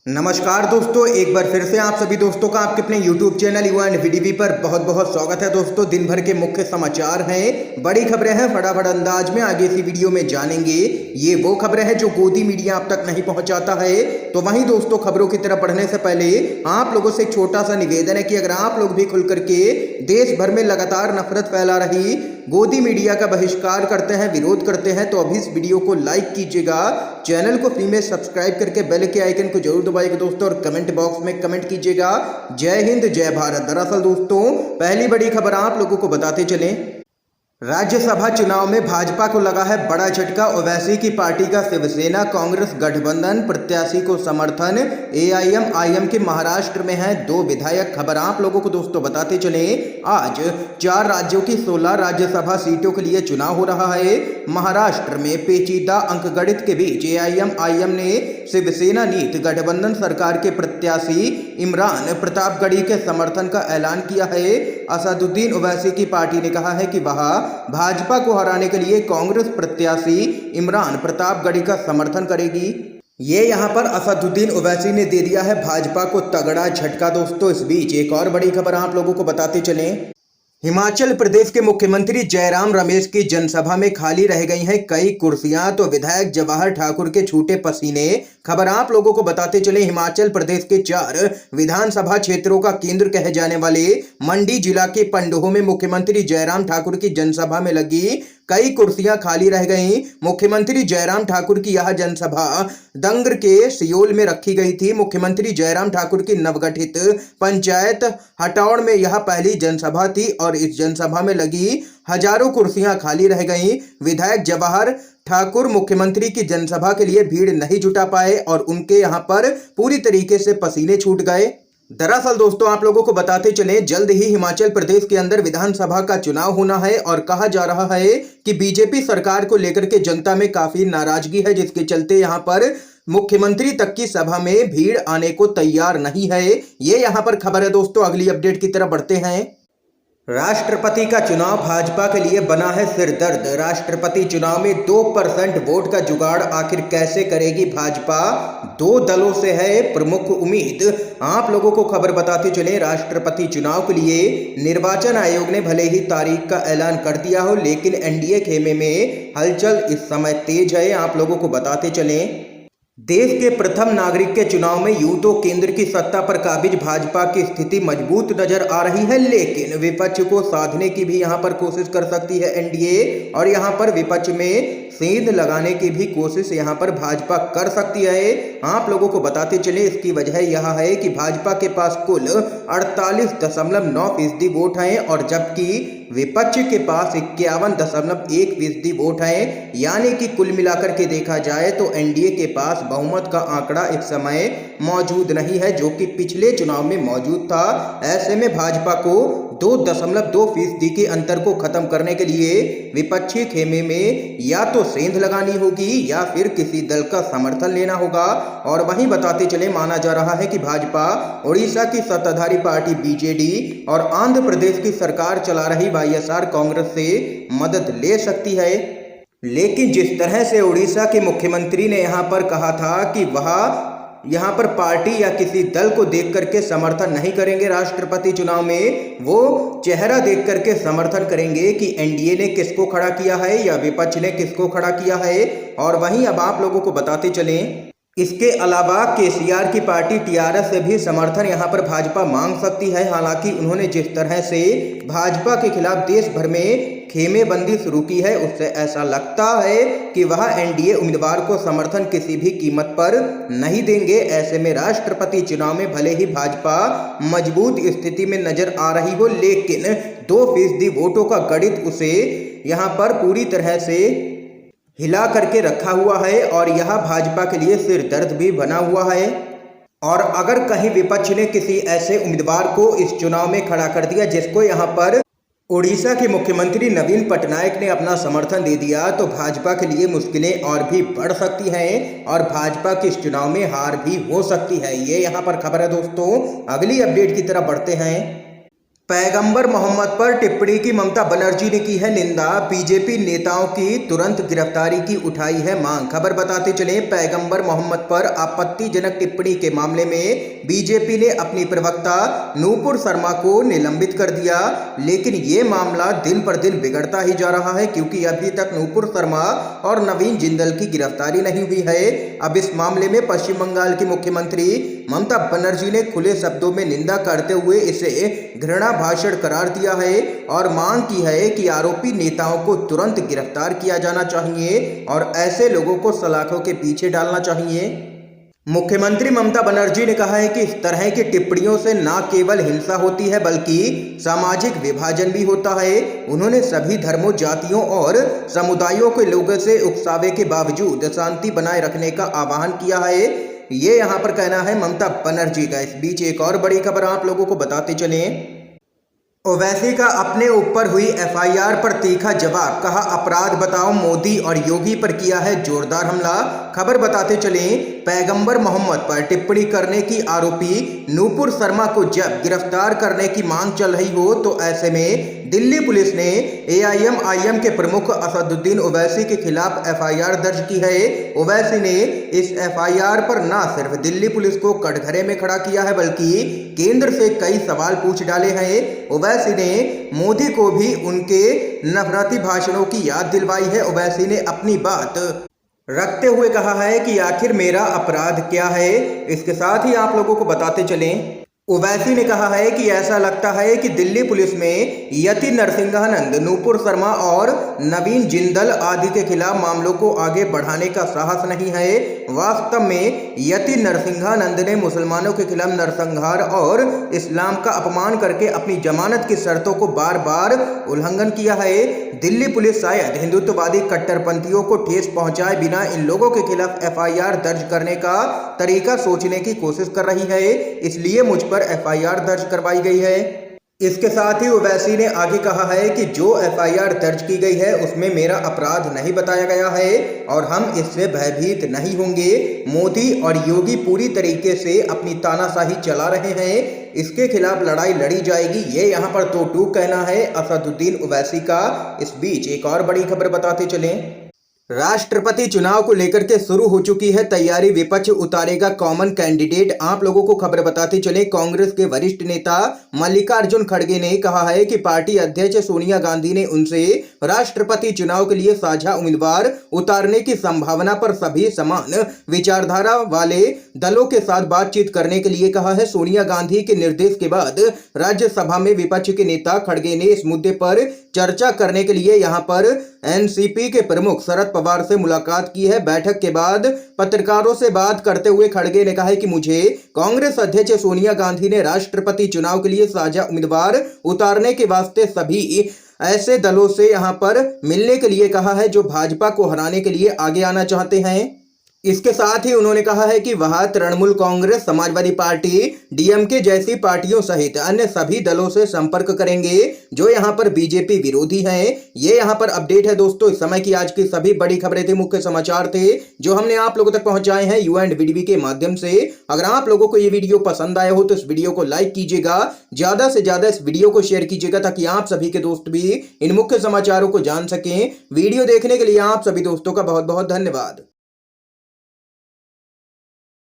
नमस्कार दोस्तों, एक बार फिर से आप सभी दोस्तों का आपके अपने YouTube चैनल युवा एंड वीडीवी पर बहुत बहुत स्वागत है। दोस्तों, दिन भर के मुख्य समाचार हैं, बड़ी खबरें हैं, फटाफट अंदाज में आगे इसी वीडियो में जानेंगे। ये वो खबरें हैं जो गोदी मीडिया आप तक नहीं पहुंचाता है। तो वहीं दोस्तों, खबरों की तरफ बढ़ने से पहले आप लोगों से एक छोटा सा निवेदन है कि अगर आप लोग भी खुल करके देश भर में लगातार नफरत फैला रही गोदी मीडिया का बहिष्कार करते हैं, विरोध करते हैं, तो अभी इस वीडियो को लाइक कीजिएगा, चैनल को फ्री में सब्सक्राइब करके बेल के आइकन को जरूर दबाइएगा दोस्तों, और कमेंट बॉक्स में कमेंट कीजिएगा जय हिंद जय भारत। दरअसल दोस्तों, पहली बड़ी खबर आप लोगों को बताते चलें, राज्यसभा चुनाव में भाजपा को लगा है बड़ा झटका। ओवैसी की पार्टी का शिवसेना कांग्रेस गठबंधन प्रत्याशी को समर्थन। एआईएम के महाराष्ट्र में है 2 विधायक। खबर आप लोगों को दोस्तों बताते चले, आज 4 राज्यों की 16 राज्यसभा सीटों के लिए चुनाव हो रहा है। महाराष्ट्र में पेचीदा अंकगणित के बीच एआईएम ने शिवसेना नीत गठबंधन सरकार के प्रत्याशी इमरान प्रतापगढ़ी के समर्थन का ऐलान किया है। असदुद्दीन ओवैसी की पार्टी ने कहा है कि वह भाजपा को हराने के लिए कांग्रेस प्रत्याशी इमरान प्रतापगढ़ी का समर्थन करेगी। ये यहां पर असदुद्दीन ओवैसी ने दे दिया है भाजपा को तगड़ा झटका। दोस्तों, इस बीच एक और बड़ी खबर आप लोगों को बताते चलें, हिमाचल प्रदेश के मुख्यमंत्री जयराम रमेश की जनसभा में खाली रह गई हैं कई कुर्सियां, तो विधायक जवाहर ठाकुर के छूटे पसीने। खबर आप लोगों को बताते चले, हिमाचल प्रदेश के 4 विधानसभा क्षेत्रों का केंद्र कहे जाने वाले मंडी जिला के पंडोह में मुख्यमंत्री जयराम ठाकुर की जनसभा में लगी कई कुर्सियां खाली रह गईं। मुख्यमंत्री जयराम ठाकुर की यह जनसभा दंगर के सियोल में रखी गई थी। मुख्यमंत्री जयराम ठाकुर की नवगठित पंचायत हटौड़ में यह पहली जनसभा थी और इस जनसभा में लगी हजारों कुर्सियां खाली रह गईं। विधायक जवाहर ठाकुर मुख्यमंत्री की जनसभा के लिए भीड़ नहीं जुटा पाए और उनके यहां पर पूरी तरीके से पसीने छूट गए। दरअसल दोस्तों, आप लोगों को बताते चले, जल्द ही हिमाचल प्रदेश के अंदर विधानसभा का चुनाव होना है और कहा जा रहा है कि बीजेपी सरकार को लेकर के जनता में काफी नाराजगी है, जिसके चलते यहां पर मुख्यमंत्री तक की सभा में भीड़ आने को तैयार नहीं है। ये यहां पर खबर है दोस्तों। अगली अपडेट की तरफ बढ़ते हैं, राष्ट्रपति का चुनाव भाजपा के लिए बना है सिरदर्द। राष्ट्रपति चुनाव में 2% वोट का जुगाड़ आखिर कैसे करेगी भाजपा, 2 दलों से है प्रमुख उम्मीद। आप लोगों को खबर बताते चले, राष्ट्रपति चुनाव के लिए निर्वाचन आयोग ने भले ही तारीख का ऐलान कर दिया हो, लेकिन एनडीए खेमे में हलचल इस समय तेज है। आप लोगों को बताते चले, देश के प्रथम नागरिक के चुनाव में यूं तो केंद्र की सत्ता पर काबिज भाजपा की स्थिति मजबूत नजर आ रही है, लेकिन विपक्ष को साधने की भी यहां पर कोशिश कर सकती है एनडीए, और यहां पर विपक्ष में सेंध लगाने की भी कोशिश यहां पर भाजपा कर सकती है। आप लोगों को बताते चले, इसकी वजह यह है कि भाजपा के पास कुल 48.9% वोट हैं और जबकि विपक्ष के पास 51.1% वोट हैं। यानी कि कुल मिलाकर के देखा जाए तो एनडीए के पास बहुमत का आंकड़ा इस समय मौजूद नहीं है, जो कि पिछले चुनाव में मौजूद था। ऐसे में भाजपा को 2.2% के अंतर को खत्म करने के लिए विपक्षी खेमे में या तो सेंध लगानी होगी या फिर किसी दल का समर्थन लेना होगा। और वहीं बताते चले, माना जा रहा है कि भाजपा उड़ीसा की सत्ताधारी पार्टी बीजेडी और आंध्र प्रदेश की सरकार चला रही वाईएसआर कांग्रेस से मदद ले सकती है। लेकिन जिस तरह से उड़ीसा के मुख्यमंत्री ने यहां पर कहा था कि वह यहां पर पार्टी या किसी दल को देख करके समर्थन नहीं करेंगे राष्ट्रपति चुनाव में, वो चेहरा देख करके समर्थन करेंगे कि एनडीए ने किसको खड़ा किया है या विपक्ष ने किसको खड़ा किया है। और वहीं अब आप लोगों को बताते चलें, इसके अलावा केसीआर की पार्टी टीआरएस से भी समर्थन यहां पर भाजपा मांग सकती है। हालांकि उन्होंने जिस तरह से भाजपा के खिलाफ देश भर में खेमेबंदी शुरू की है, उससे ऐसा लगता है कि वह एनडीए उम्मीदवार को समर्थन किसी भी कीमत पर नहीं देंगे। ऐसे में राष्ट्रपति चुनाव में भले ही भाजपा मजबूत स्थिति में नजर आ रही हो, लेकिन 2% वोटों का गणित उसे यहां पर पूरी तरह से हिला करके रखा हुआ है और यह भाजपा के लिए सिर दर्द भी बना हुआ है। और अगर कहीं विपक्ष ने किसी ऐसे उम्मीदवार को इस चुनाव में खड़ा कर दिया जिसको यहां पर उड़ीसा के मुख्यमंत्री नवीन पटनायक ने अपना समर्थन दे दिया, तो भाजपा के लिए मुश्किलें और भी बढ़ सकती हैं और भाजपा की इस चुनाव में हार भी हो सकती है। ये यहां पर खबर है दोस्तों। अगली अपडेट की तरफ बढ़ते हैं, पैगंबर मोहम्मद पर टिप्पणी की ममता बनर्जी ने की है निंदा। बीजेपी नेताओं की तुरंत गिरफ्तारी की उठाई है मांग। खबर बताते चले, पैगंबर मोहम्मद पर आपत्तिजनक टिप्पणी के मामले में बीजेपी ने अपनी प्रवक्ता नूपुर शर्मा को निलंबित कर दिया, लेकिन ये मामला दिन पर दिन बिगड़ता ही जा रहा है क्योंकि अभी तक नूपुर शर्मा और नवीन जिंदल की गिरफ्तारी नहीं हुई है। अब इस मामले में पश्चिम बंगाल की मुख्यमंत्री ममता बनर्जी ने खुले शब्दों में निंदा करते हुए इसे घृणा भाषण करार दिया है और मांग की है कि आरोपी नेताओं को तुरंत गिरफ्तार किया जाना चाहिए और ऐसे लोगों को सलाखों के पीछे डालना चाहिए। मुख्यमंत्री ममता बनर्जी ने कहा है कि इस तरह की टिप्पणियों से न केवल हिंसा होती है बल्कि सामाजिक विभाजन भी होता है। उन्होंने सभी धर्मों, जातियों और समुदायों के लोगों से उकसावे के बावजूद शांति बनाए रखने का आह्वान किया है। ये यहाँ पर कहना है ममता बनर्जी का। इस बीच एक और बड़ी खबर आप लोगों को बताते चलें। ओवैसी का अपने ऊपर हुई एफआईआर पर तीखा जवाब, कहा अपराध बताओ, मोदी और योगी पर किया है जोरदार हमला। खबर बताते चलें, पैगंबर मोहम्मद पर टिप्पणी करने की आरोपी नूपुर शर्मा को जब गिरफ्तार करने की मांग चल रही हो तो ऐसे में दिल्ली पुलिस ने एआईएमआईएम के प्रमुख असदुद्दीन ओवैसी के खिलाफ एफआईआर दर्ज की है। ओवैसी ने इस एफआईआर पर न सिर्फ दिल्ली पुलिस को कटघरे में खड़ा किया है बल्कि केंद्र से कई सवाल पूछ डाले हैं। ओवैसी ने मोदी को भी उनके नफरती भाषणों की याद दिलवाई है। ओवैसी ने अपनी बात रखते हुए कहा है कि आखिर मेरा अपराध क्या है। इसके साथ ही आप लोगों को बताते चलें, ओवैसी ने कहा है कि ऐसा लगता है कि दिल्ली पुलिस में यति नरसिंहानंद, नूपुर शर्मा और नवीन जिंदल आदि के खिलाफ मामलों को आगे बढ़ाने का साहस नहीं है। वास्तव में यति नरसिंहानंद ने मुसलमानों के खिलाफ नरसंहार और इस्लाम का अपमान करके अपनी जमानत की शर्तों को बार बार उल्लंघन किया है। दिल्ली पुलिस शायद हिंदुत्ववादी कट्टरपंथियों को ठेस पहुंचाए बिना इन लोगों के खिलाफ एफआईआर दर्ज करने का तरीका सोचने की कोशिश कर रही है, इसलिए मुझ पर एफआईआर दर्ज करवाई गई है। इसके साथ ही ओवैसी ने आगे कहा है कि जो एफआईआर दर्ज की गई है उसमें मेरा अपराध नहीं बताया गया है और हम इससे भयभीत नहीं होंगे। मोदी और योगी पूरी तरीके से अपनी तानाशाही चला रहे हैं, इसके खिलाफ लड़ाई लड़ी जाएगी। ये यहाँ पर तो टूक कहना है असदुद्दीन ओवैसी का। इस बीच एक और बड़ी खबर बताते चलें, राष्ट्रपति चुनाव को लेकर के शुरू हो चुकी है तैयारी, विपक्ष उतारेगा कॉमन कैंडिडेट। आप लोगों को खबर बताते चले, कांग्रेस के वरिष्ठ नेता मल्लिकार्जुन खड़गे ने कहा है कि पार्टी अध्यक्ष सोनिया गांधी ने उनसे राष्ट्रपति चुनाव के लिए साझा उम्मीदवार उतारने की संभावना पर सभी समान विचारधारा वाले दलों के साथ बातचीत करने के लिए कहा है। सोनिया गांधी के निर्देश के बाद राज्यसभा में विपक्ष के नेता खड़गे ने इस मुद्दे पर चर्चा करने के लिए यहां पर एनसीपी के प्रमुख शरद पवार से मुलाकात की है। बैठक के बाद पत्रकारों से बात करते हुए खड़गे ने कहा है कि मुझे कांग्रेस अध्यक्ष सोनिया गांधी ने राष्ट्रपति चुनाव के लिए साझा उम्मीदवार उतारने के वास्ते सभी ऐसे दलों से यहां पर मिलने के लिए कहा है जो भाजपा को हराने के लिए आगे आना चाहते हैं। इसके साथ ही उन्होंने कहा है कि वह तृणमूल कांग्रेस, समाजवादी पार्टी, डीएमके जैसी पार्टियों सहित अन्य सभी दलों से संपर्क करेंगे जो यहां पर बीजेपी विरोधी हैं। ये यहां पर अपडेट है दोस्तों इस समय की। आज की सभी बड़ी खबरें थी, मुख्य समाचार थे जो हमने आप लोगों तक पहुंचाए हैं UNVDB के माध्यम से। अगर आप लोगों को ये वीडियो पसंद आया हो तो इस वीडियो को लाइक कीजिएगा, ज्यादा से ज्यादा इस वीडियो को शेयर कीजिएगा ताकि आप सभी के दोस्त भी इन मुख्य समाचारों को जान सकें। वीडियो देखने के लिए आप सभी दोस्तों का बहुत बहुत धन्यवाद।